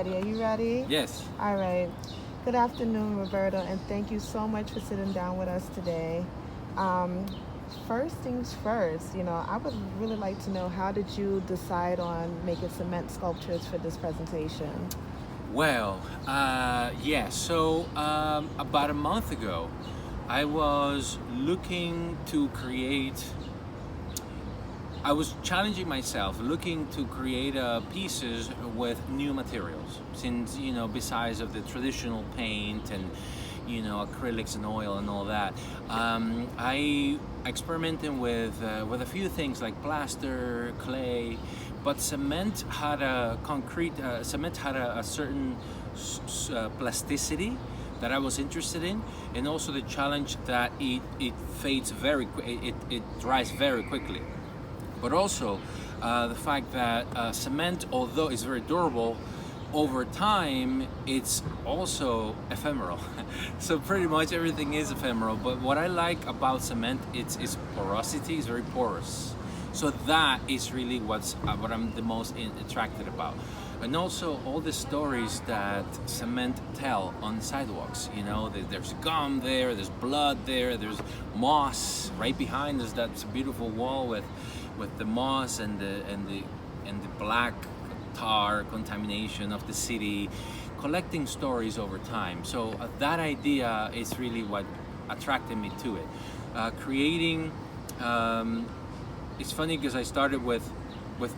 ready. Are you ready? Yes. All right. Good afternoon, Roberto, and thank you so much for sitting down with us today. Um, First things first, I would really like to know, how did you decide on making cement sculptures for this presentation? Well, So about a month ago, I was looking to create. I was challenging myself, looking to create pieces with new materials. Since besides of the traditional paint and acrylics and oil and all that, I experimented with a few things like plaster, clay, but cement had a certain plasticity that I was interested in, and also the challenge that it fades it dries very quickly. But also the fact that cement, although it's very durable, over time it's also ephemeral. So pretty much everything is ephemeral. But what I like about cement, it's porosity. It's very porous. So that is really what I'm the most attracted about. And also all the stories that cement tell on sidewalks. There's gum there, there's blood there, there's moss right behind us. That's a beautiful wall with the moss and the black tar contamination of the city, collecting stories over time. So that idea is really what attracted me to it. Creating. It's funny because I started with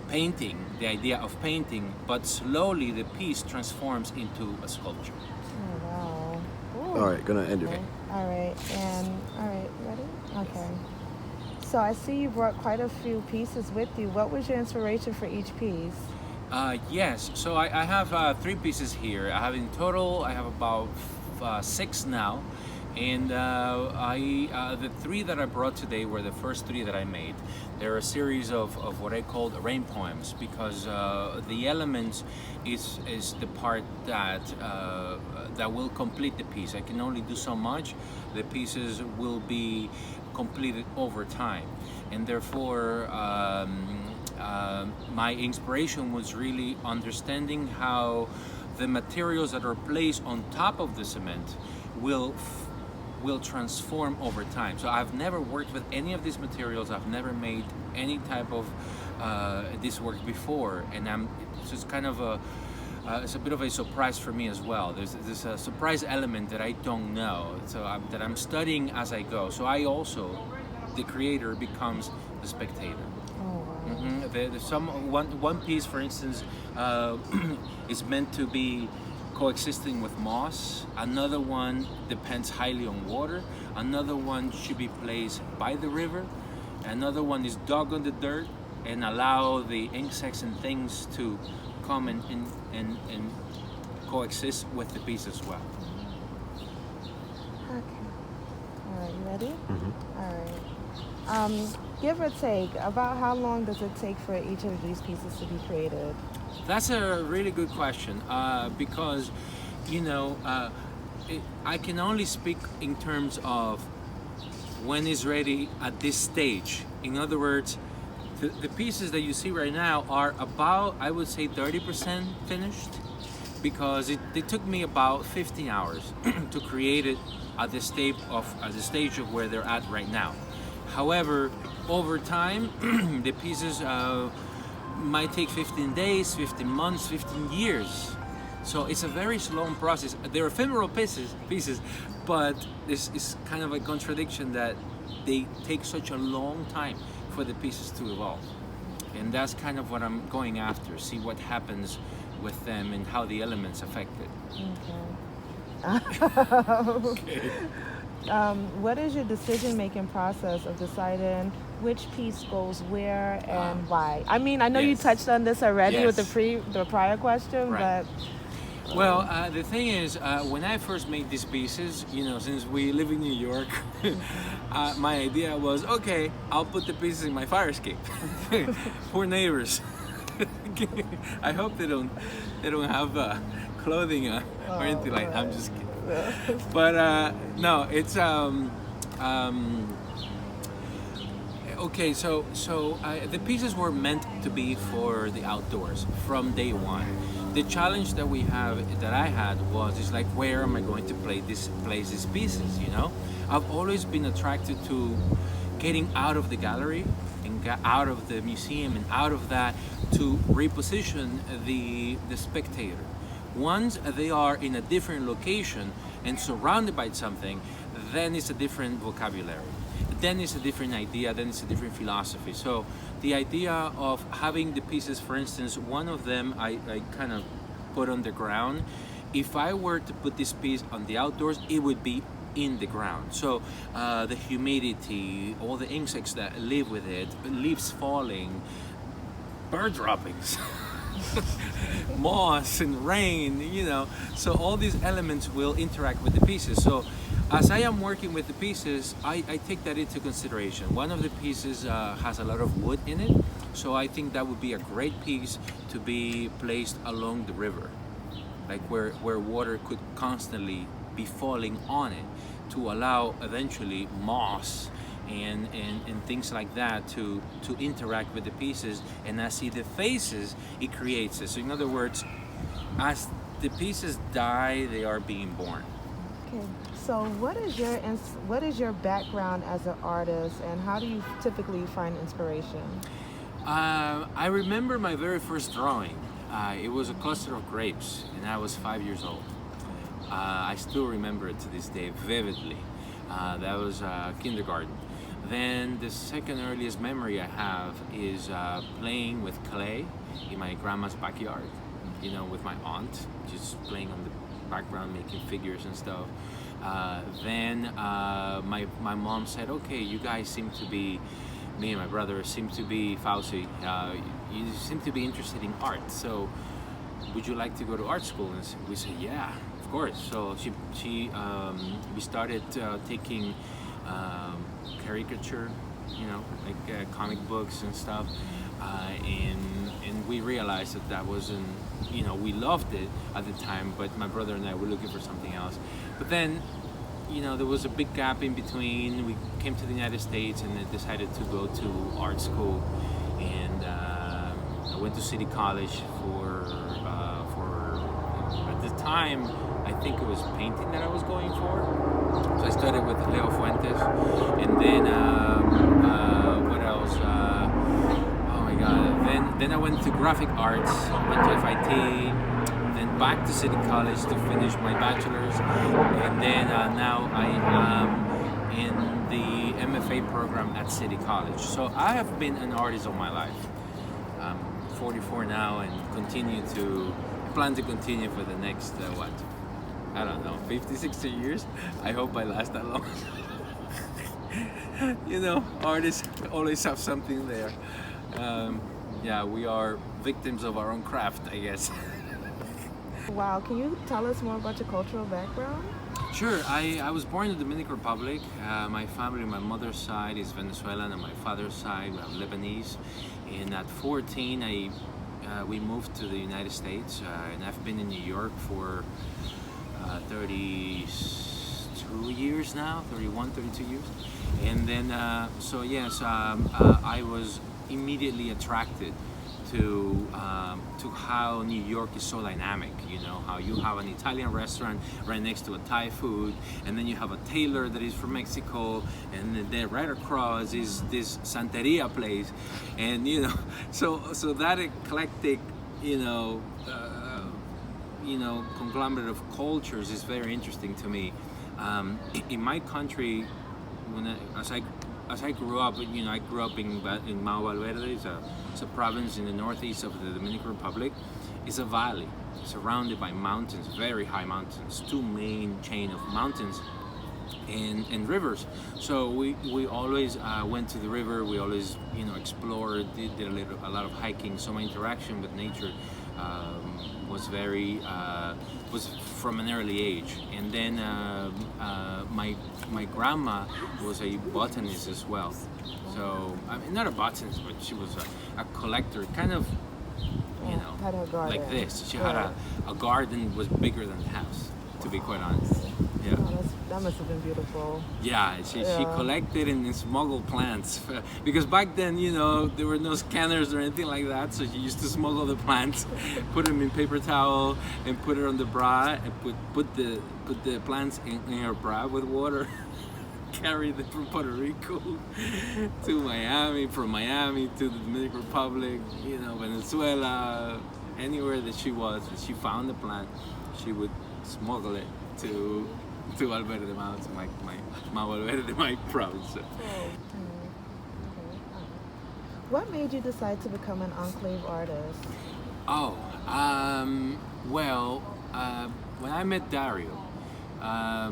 painting, the idea of painting, but slowly the piece transforms into a sculpture. Oh, wow. Ooh. All right, gonna end it. Okay. All right, ready? Okay. So I see you brought quite a few pieces with you. What was your inspiration for each piece? Yes, so I have 3 pieces here. I have about 6 now. And the 3 that I brought today were the first 3 that I made. They're a series of what I called rain poems, because the elements is the part that will complete the piece. I can only do so much. The pieces will be completed over time, and therefore my inspiration was really understanding how the materials that are placed on top of the cement will transform over time. So I've never worked with any of these materials. I've never made any type of this work before, and it's just kind of it's a bit of a surprise for me as well. There's a surprise element that I don't know, that I'm studying as I go. So I also, the creator, becomes the spectator. One piece, for instance, is meant to be coexisting with moss. Another one depends highly on water. Another one should be placed by the river. Another one is dug on the dirt and allow the insects and things to come and coexist with the piece as well. Okay. All right, you ready? Mm-hmm. All right. Give or take, about how long does it take for each of these pieces to be created? That's a really good question, because I can only speak in terms of when it's ready at this stage. In other words, the pieces that you see right now are about, I would say, 30% finished, because it took me about 15 hours to create it at the stage of where they're at right now. However, over time, the pieces might take 15 days, 15 months, 15 years. So it's a very slow process. They're ephemeral pieces, but this is kind of a contradiction that they take such a long time for the pieces to evolve. And that's kind of what I'm going after, see what happens with them and how the elements affect it. Okay. What is your decision-making process of deciding which piece goes where and why? I mean, I know you touched on this already with the prior question, right. But... Well, the thing is, when I first made these pieces, since we live in New York, my idea was, okay, I'll put the pieces in my fire escape. Poor neighbors. I hope they don't have clothing or anything like that. I'm just kidding. But no, it's okay. So the pieces were meant to be for the outdoors from day one. the challenge that we have, that I had, was, is like, where am I going to place these pieces? You know, I've always been attracted to getting out of the gallery and get out of the museum and out of that, to reposition the spectator. Once they are in a different location and surrounded by something, then it's a different vocabulary. Then it's a different idea, then it's a different philosophy. So the idea of having the pieces, for instance, one of them I kind of put on the ground. If I were to put this piece on the outdoors, it would be in the ground. So the humidity, all the insects that live with it, leaves falling, bird droppings, moss and rain, you know, so all these elements will interact with the pieces. So as I am working with the pieces, I take that into consideration. One of the pieces has a lot of wood in it, so I think that would be a great piece to be placed along the river, like where water could constantly be falling on it, to allow eventually moss and things like that to interact with the pieces. And as see the faces, it creates it. So in other words, as the pieces die, they are being born. Okay. So what is your background as an artist, and how do you typically find inspiration? I remember my very first drawing. It was a cluster of grapes, and I was 5 years old. I still remember it to this day vividly. That was kindergarten. Then the second earliest memory I have is playing with clay in my grandma's backyard, you know, with my aunt, just playing on the background, making figures and stuff. Then my mom said, okay, you guys seem to be, me and my brother seem to be Fauci, you seem to be interested in art, so would you like to go to art school? And we said, yeah, of course. So we started taking caricature, you know, like comic books and stuff, and we realized that wasn't, you know, we loved it at the time, but my brother and I were looking for something else. But then, you know, there was a big gap in between. We came to the United States and then decided to go to art school, and I went to City College for at the time, I think it was painting that I was going for. So I started with Leo Fuentes, and then what else? Oh my God! Then I went to graphic arts, went to FIT, then back to City College to finish my bachelor's, and then now I am in the MFA program at City College. So I have been an artist all my life. I'm 44 now, and plan to continue for the next I don't know, 50, 60 years. I hope I last that long. You know, artists always have something there. Yeah, we are victims of our own craft, I guess. Wow, can you tell us more about your cultural background? Sure, I was born in the Dominican Republic. My family, my mother's side is Venezuelan, and my father's side, we have Lebanese. And at 14, we moved to the United States, and I've been in New York for 32 years now, 31, 32 years. And then, so yes, I was immediately attracted to how New York is so dynamic. You know, how you have an Italian restaurant right next to a Thai food, and then you have a tailor that is from Mexico, and then right across is this Santeria place, and you know, so that eclectic, you know, conglomerate of cultures is very interesting to me. In my country, as I grew up, you know, I grew up in Mau Valverde. It's a province in the northeast of the Dominican Republic. It's a valley surrounded by mountains, very high mountains, two main chain of mountains and rivers. So we always went to the river. We always, you know, explored, did a lot of hiking. So my interaction with nature was from an early age. And then my grandma was a botanist as well. So I mean, not a botanist, but she was a collector, kind of, you know, had a garden. like this. She had a garden was bigger than the house, to be quite honest. Yeah. Oh, That must have been beautiful. Yeah, she Yeah. collected and smuggled plants because back then, you know, there were no scanners or anything like that. So she used to smuggle the plants, put them in paper towel, and put it on the bra, and put the plants in her bra with water. Carry them from Puerto Rico to Miami, from Miami to the Dominican Republic, you know, Venezuela, anywhere that she was, and she found the plant, she would smuggle it to Valverde, to my Valverde, my province. Oh. Okay. What made you decide to become an AnkhLave artist? Oh, well, when I met Dario, I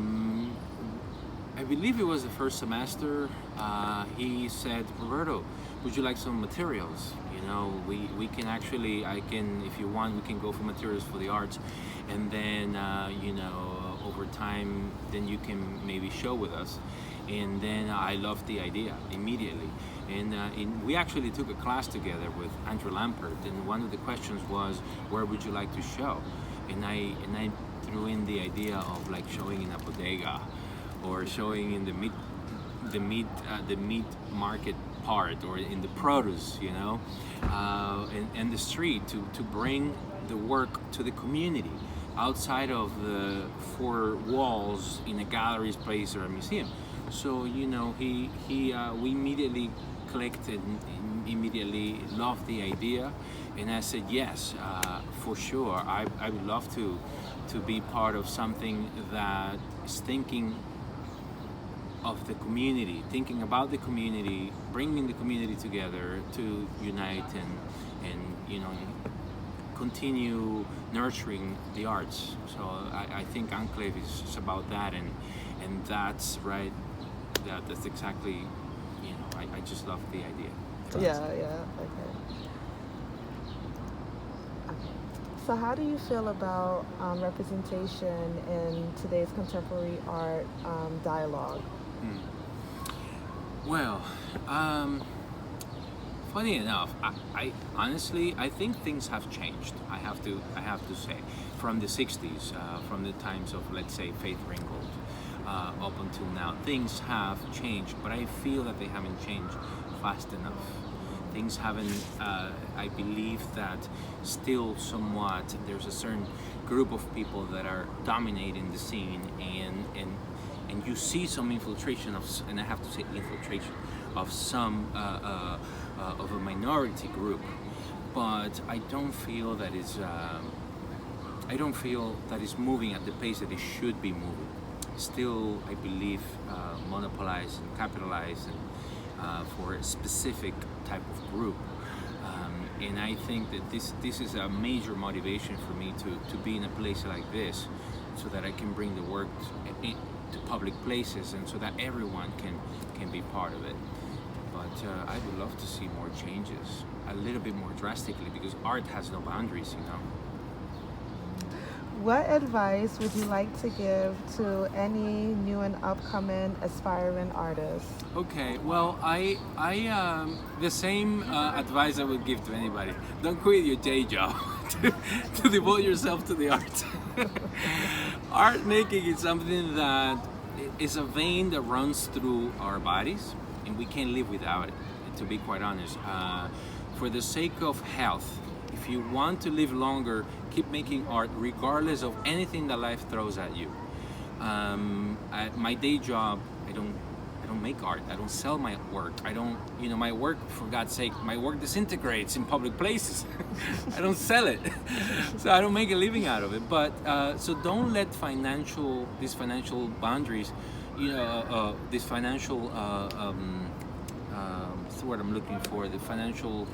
believe it was the first semester, he said, Roberto, would you like some materials? You know, we can actually, if you want, we can go for materials for the arts. And then, you know, over time, then you can maybe show with us. And then I loved the idea immediately. And we actually took a class together with Andrew Lampert, and one of the questions was, where would you like to show? And I threw in the idea of like showing in a bodega, or showing in the meat market part, or in the produce, you know, and the street, to bring the work to the community outside of the four walls in a gallery's place or a museum. So, you know, we immediately clicked and immediately loved the idea, and I said yes, for sure. I would love to be part of something that is thinking of the community, thinking about the community, bringing the community together to unite and you know, continue nurturing the arts. So I think AnkhLave is about that, and that's right. That's exactly, you know, I just love the idea. Yeah, okay. So how do you feel about representation in today's contemporary art dialogue? Well, funny enough, I honestly, I think things have changed. I have to say, from the '60s, from the times of, let's say, Faith Ringgold, up until now, things have changed. But I feel that they haven't changed fast enough. Things haven't. I believe that still somewhat there's a certain group of people that are dominating the scene, and you see some infiltration of, and I have to say infiltration of some of a minority group, but I don't feel that it's moving at the pace that it should be moving. Still, I believe monopolized and capitalized and for a specific type of group. And I think that this is a major motivation for me to be in a place like this, so that I can bring the work to public places, and so that everyone can be part of it. But I would love to see more changes, a little bit more drastically, because art has no boundaries, you know. What advice would you like to give to any new and upcoming aspiring artists? Okay, well, I the same advice I would give to anybody: don't quit your day job to devote yourself to the art. Art making is something that is a vein that runs through our bodies, and we can't live without it. To be quite honest, for the sake of health, if you want to live longer, keep making art regardless of anything that life throws at you. At my day job, I don't make art. I don't sell my work. I don't, you know, my work, for God's sake, my work disintegrates in public places. I don't sell it, so I don't make a living out of it. But so don't let these financial boundaries, you know, this financial what's the word I'm looking for? The financial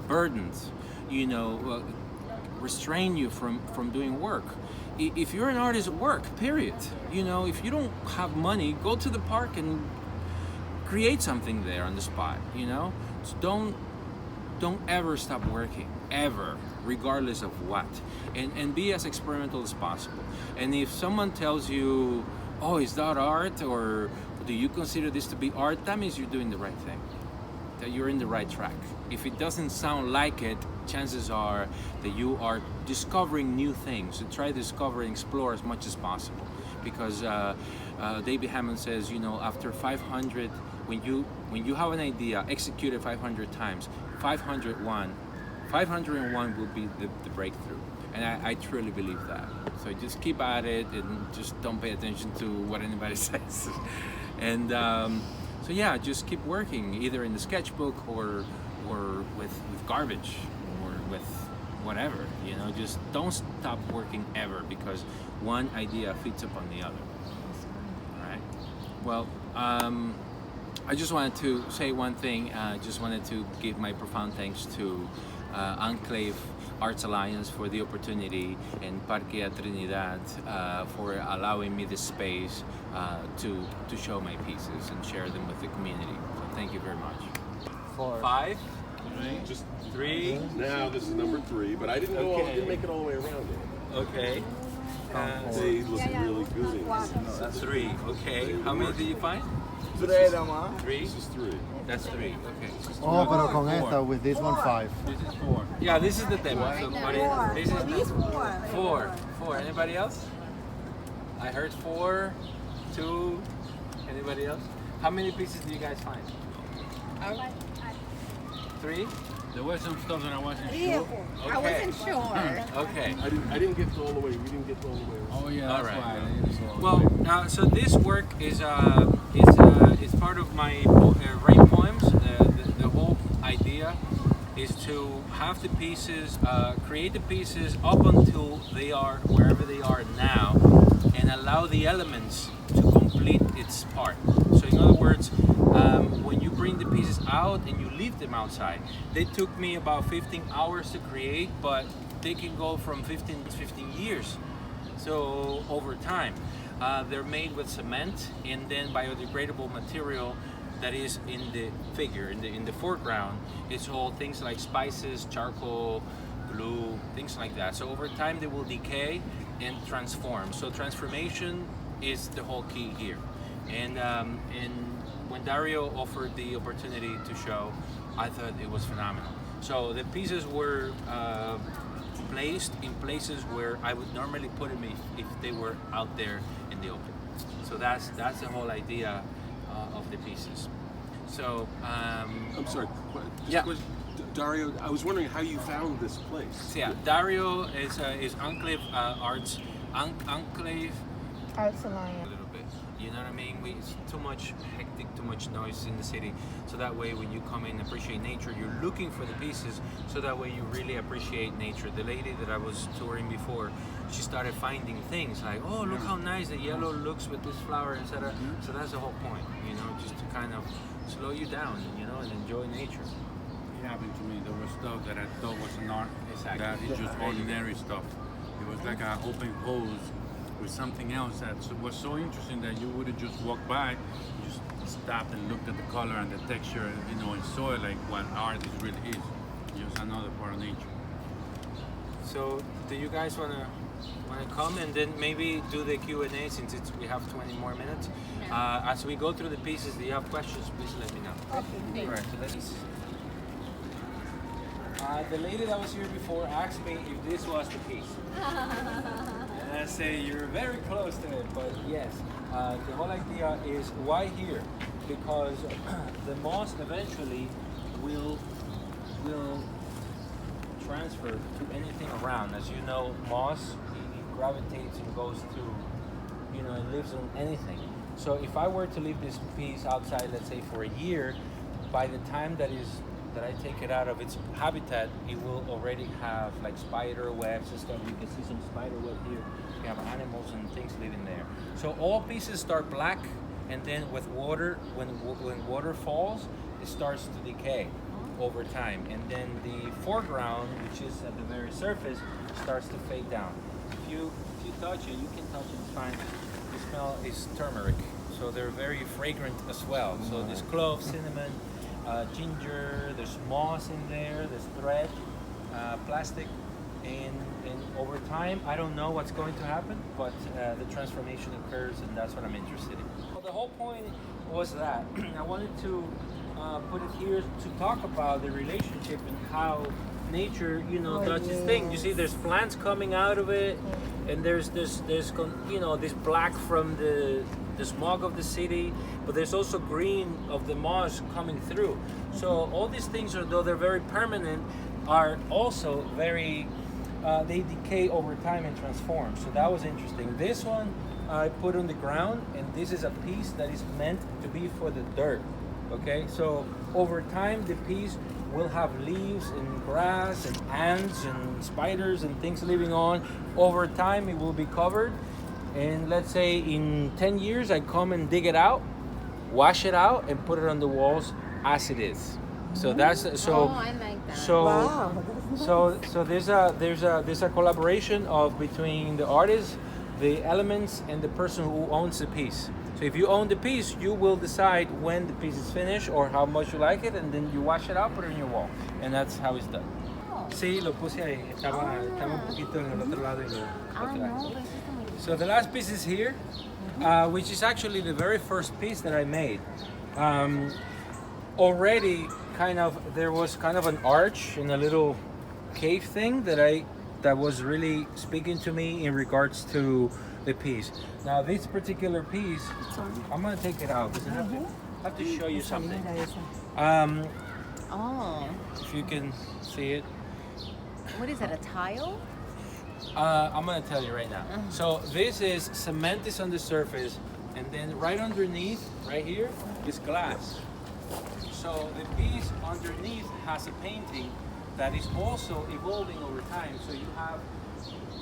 burdens, you know, restrain you from doing work. If you're an artist, work, period. You know, if you don't have money, go to the park and create something there on the spot, you know. So don't ever stop working, ever, regardless of what, and be as experimental as possible. And if someone tells you, oh, is that art, or do you consider this to be art, that means you're doing the right thing, that you're in the right track. If it doesn't sound like it, chances are that you are discovering new things. So try to discover and explore as much as possible, because David Hammond says, after 500, when you have an idea, execute it 500 times, 501 will be the breakthrough. And I truly believe that. So just keep at it and just don't pay attention to what anybody says. And so yeah, just keep working, either in the sketchbook or with garbage or with whatever. Just don't stop working ever, because one idea feeds upon the other. All right. Well, I just wanted to say one thing. Just wanted to give my profound thanks to AnkhLave Arts Alliance for the opportunity, and Parque de Tranquilidad for allowing me this space to show my pieces and share them with the community. So thank you very much. 4, 5, just 3. Now this is number 3, but I didn't go. Okay. Didn't make it all the way around it. Okay. They look really good. That's 3. Okay. How many did you find? 3. This is 3. That's 3. Okay. Oh, pero con esta, with this one, 5. This is 4. Yeah, this is the demo. So this is 4. 4. Anybody else? I heard 4, 2. Anybody else? How many pieces do you guys find? 3. There was some stuff that I wasn't I wasn't sure. Okay. I didn't get all the way. We didn't get all the way around. Oh yeah, All that's right. why. I didn't go all the Well, way. so this work is part of my rain poems. The whole idea is to have the pieces, create the pieces up until they are wherever they are now, and allow the elements to complete its part. So in other words, when you bring the pieces out and you leave them outside, they took me about 15 hours to create, but they can go from 15 to 15 years. So over time, they're made with cement and then biodegradable material that is in the figure, in the foreground. It's all things like spices, charcoal, glue, things like that. So over time they will decay and transform. So transformation is the whole key here. And when Dario offered the opportunity to show, I thought it was phenomenal. So the pieces were placed in places where I would normally put them if they were out there in the open. So that's the whole idea of the pieces. So I'm sorry. Yeah. Dario, I was wondering how you found this place. so yeah, Dario is AnkhLave Arts, AnkhLave Arts a Alliance. little bit. You know what I mean? It's too much hectic, too much noise in the city. So that way, when you come in and appreciate nature, you're looking for the pieces. So that way, you really appreciate nature. The lady that I was touring before, she started finding things like, oh, look how nice the yellow looks with this flower, etc. So that's the whole point, just to kind of slow you down, and enjoy nature. It happened to me. There was stuff that I thought was an art. Exactly. That is just ordinary stuff. It was like an open pose with something else that was so interesting that you would have just walked by, just stopped and looked at the color and the texture, and saw it like what art really is. Just another part of nature. So, do you guys wanna come and then maybe do the Q&A since we have 20 more minutes? As we go through the pieces, do you have questions? Please let me know. Okay. All right, so let's. The lady that was here before asked me if this was the piece. And I say, you're very close to it, but yes. The whole idea is why here? Because the moss eventually will transfer to anything around. As you know, moss, it gravitates and goes to, it lives on anything. So if I were to leave this piece outside, let's say for a year, by the time that I take it out of its habitat, it will already have like spider webs and stuff. You can see some spider web here. You have animals and things living there. So all pieces start black, and then with water, when water falls, it starts to decay over time. And then the foreground, which is at the very surface, starts to fade down. If you touch it, you can touch it, it's fine. The smell is turmeric, so they're very fragrant as well. So there's clove, cinnamon, ginger, there's moss in there, there's thread, plastic, and over time, I don't know what's going to happen, but the transformation occurs, and that's what I'm interested in. Well, the whole point was that I wanted to put it here to talk about the relationship and how nature, does its thing. You see, there's plants coming out of it, and there's this black from the the smog of the city, but there's also green of the moss coming through. So all these things, although they're very permanent, are also very, they decay over time and transform. So that was interesting. This one I put on the ground, and this is a piece that is meant to be for the dirt. Okay, so over time the piece will have leaves and grass and ants and spiders and things living on. Over time it will be covered, and let's say in 10 years I come and dig it out, wash it out, and put it on the walls as it is. So that's so. Oh, I like that. So Wow. so there's a collaboration of between the artist, the elements, and the person who owns the piece. So if you own the piece, you will decide when the piece is finished or how much you like it, and then you wash it out, put it on your wall, and that's how it's done. Sí, lo puse ahí. Estaba un poquito en el otro lado y lo traje. So the last piece is here, which is actually the very first piece that I made. Already, there was kind of an arch and a little cave thing that was really speaking to me in regards to the piece. Now this particular piece, I'm gonna take it out because I have to show you something. Oh, If you can see it. what is that? A tile? I'm gonna tell you right now. So this is cement is on the surface, and then right underneath, right here, is glass. So the piece underneath has a painting that is also evolving over time. So you have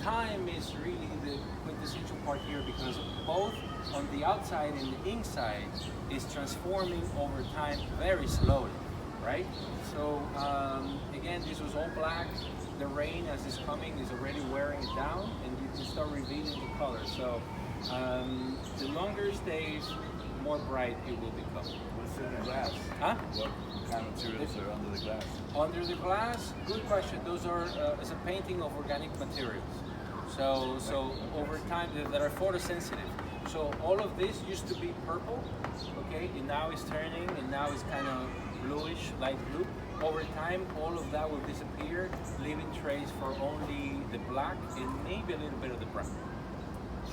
time is really the quintessential part here, because both on the outside and the inside is transforming over time very slowly, right? So again, this was all black. The rain as it's coming is already wearing it down, and you can start revealing the color. So the longer it stays, the more bright it will become. What's in the glass? Huh? What kind of materials are under the glass? Under the glass, good question. Those are it's a painting of organic materials. So over time that are photosensitive. So all of this used to be purple, okay, and now it's turning, and now it's kind of bluish, light blue. Over time, all of that will disappear, leaving trace for only the black and maybe a little bit of the brown.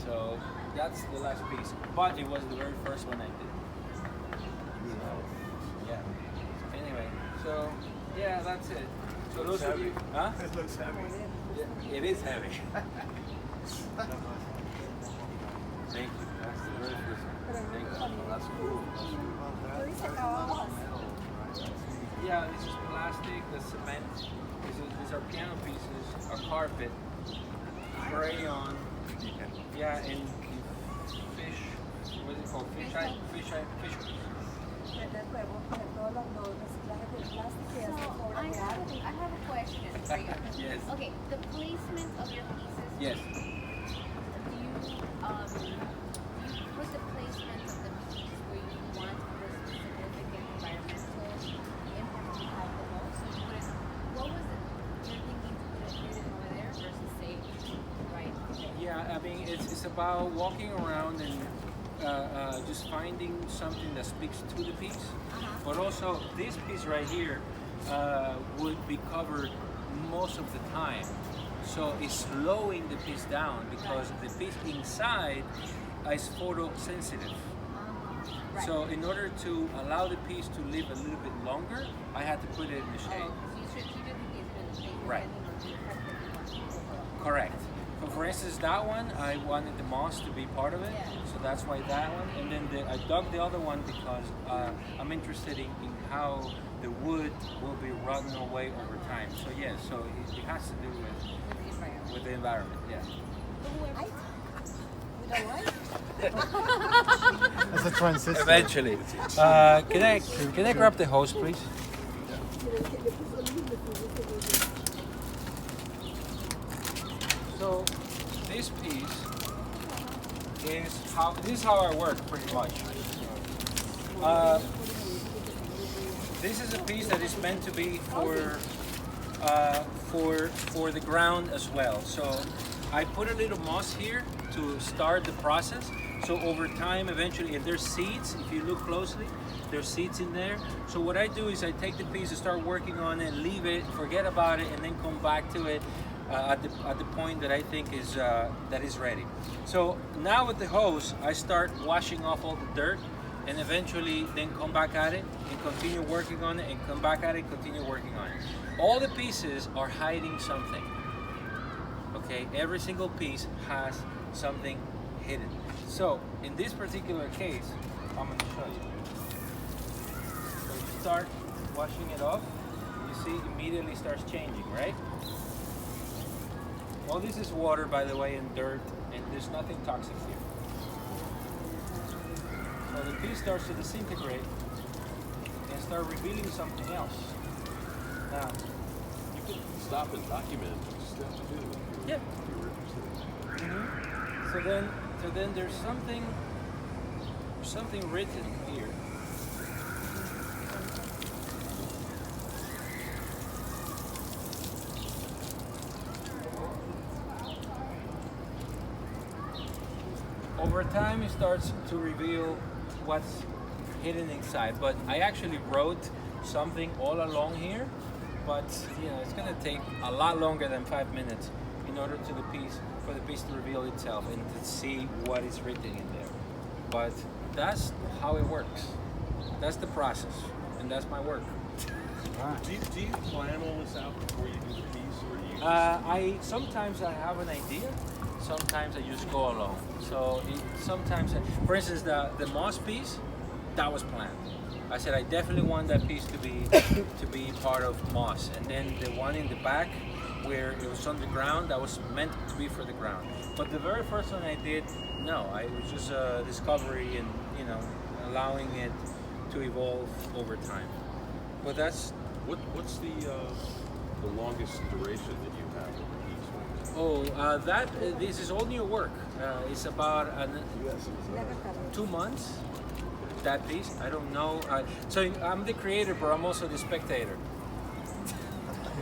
So that's the last piece, but it was the very first one I did. So, yeah. Anyway, so yeah, that's it. So those of you, huh? It looks heavy. Yeah, it is heavy. Thank you. That's the very first one. Thank you. That's cool. Yeah, this is plastic, the cement. These are piano pieces, a carpet, crayon. Yeah, and fish. What is it called? Fish. So I have a question for you. Yes. Okay, the placement of your pieces. Yes. Do you put the placement of the piece where you want the significant environmental impact to have the most? So you put it. What was it? You're thinking to put it over there versus say right there? Yeah, I mean, it's about walking around and just finding something that speaks to the piece. But also, this piece right here would be covered most of the time. So it's slowing the piece down because the piece inside is photosensitive. Right. So in order to allow the piece to live a little bit longer, I had to put it in the shade. So you strategically put the piece Right. depending on the effect that you want. Correct. So for instance, that one, I wanted the moss to be part of it, Yeah. so that's why that one. And then I dug the other one because I'm interested in how the wood will be rotting away over time. So yeah, so it has to do with the environment, yeah. It's a transistor. Eventually. Can I grab the hose, please? So this piece is how I work pretty much. This is a piece that is meant to be for the ground as well. So I put a little moss here to start the process. So over time, eventually, and there's seeds. If you look closely, there's seeds in there. So what I do is I take the piece and start working on it, leave it, forget about it, and then come back to it at the point that I think is that is ready. So now with the hose, I start washing off all the dirt, and eventually then come back at it and continue working on it, and come back at it, continue working on it. All the pieces are hiding something. Okay, every single piece has something hidden. So in this particular case, I'm going to show you. So you start washing it off. You see, immediately starts changing, right? All this is water, by the way, and dirt, and there's nothing toxic here. So the piece starts to disintegrate and start revealing something else. Now, You could stop and document stuff too. yeah. If you were interested. So then there's something written here. Over time, it starts to reveal what's hidden inside. But I actually wrote something all along here. But you know, it's gonna take a lot longer than 5 minutes in order for the piece to reveal itself and to see what is written in there. But that's how it works. That's the process, and that's my work. Do you plan all this out before you do the piece, or do you Sometimes I have an idea. Sometimes I just go along. So for instance, the moss piece, that was planned. I said I definitely want that piece to be part of moss, and then the one in the back where it was on the ground, that was meant to be for the ground. But the very first one I did, no, it was just a discovery, and you know, allowing it to evolve over time. But that's what's the longest duration that you have of a piece? this is all new work. It's about 2 months. That piece, I don't know. So I'm the creator, but I'm also the spectator.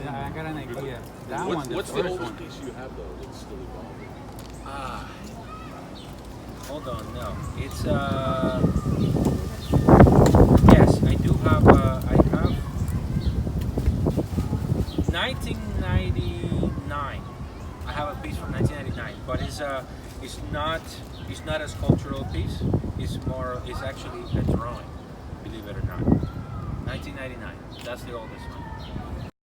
Yeah, I got an idea. That What's, one, the what's the first oldest one. piece you have though that's still evolving? Hold on, no. It's yes, I do have. I have 1999. I have a piece from 1999, but it's not a sculptural piece. It's actually a drawing, believe it or not. 1999. That's the oldest one.